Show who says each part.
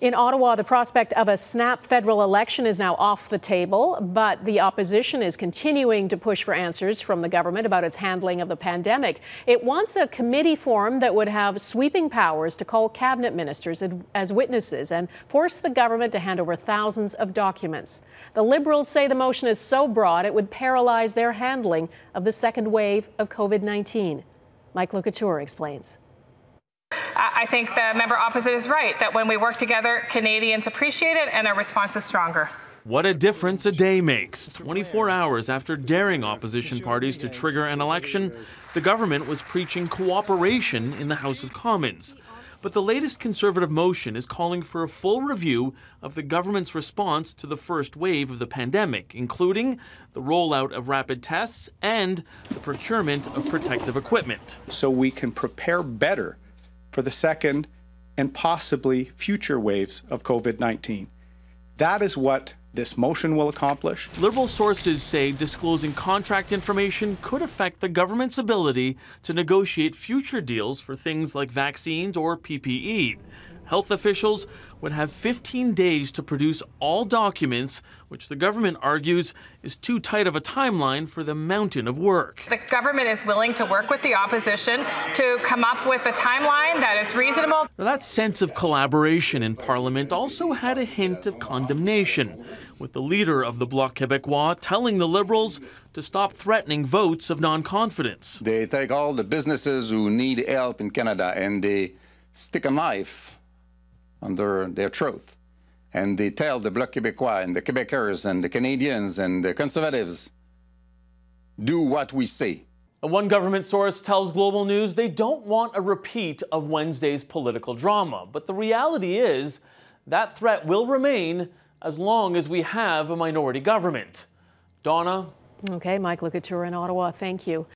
Speaker 1: In Ottawa, the prospect of a snap federal election is now off the table, but the opposition is continuing to push for answers from the government about its handling of the pandemic. It wants a committee formed that would have sweeping powers to call cabinet ministers as witnesses and force the government to hand over thousands of documents. The Liberals say the motion is so broad it would paralyze their handling of the second wave of COVID-19. Couteur explains.
Speaker 2: I think the member opposite is right, that when we work together, Canadians appreciate it and our response is stronger.
Speaker 3: What a difference a day makes. 24 hours after daring opposition parties to trigger an election, the government was preaching cooperation in the House of Commons. But the latest Conservative motion is calling for a full review of the government's response to the first wave of the pandemic, including the rollout of rapid tests and the procurement of protective equipment.
Speaker 4: So we can prepare better for the second and possibly future waves of COVID-19. That is what this motion will accomplish.
Speaker 3: Liberal sources say disclosing contract information could affect the government's ability to negotiate future deals for things like vaccines or PPE. Health officials would have 15 days to produce all documents, which the government argues is too tight of a timeline for the mountain of work.
Speaker 2: The government is willing to work with the opposition to come up with a timeline that is reasonable.
Speaker 3: Now, that sense of collaboration in Parliament also had a hint of condemnation, with the leader of the Bloc Québécois telling the Liberals to stop threatening votes of non-confidence.
Speaker 5: They take all the businesses who need help in Canada and they stick a knife under their throat. And they tell the Bloc Québécois and the Québécois and the Canadians and the Conservatives, do what we say.
Speaker 3: One government source tells Global News they don't want a repeat of Wednesday's political drama. But the reality is that threat will remain as long as we have a minority government. Donna?
Speaker 1: Okay, Couteur in Ottawa, thank you.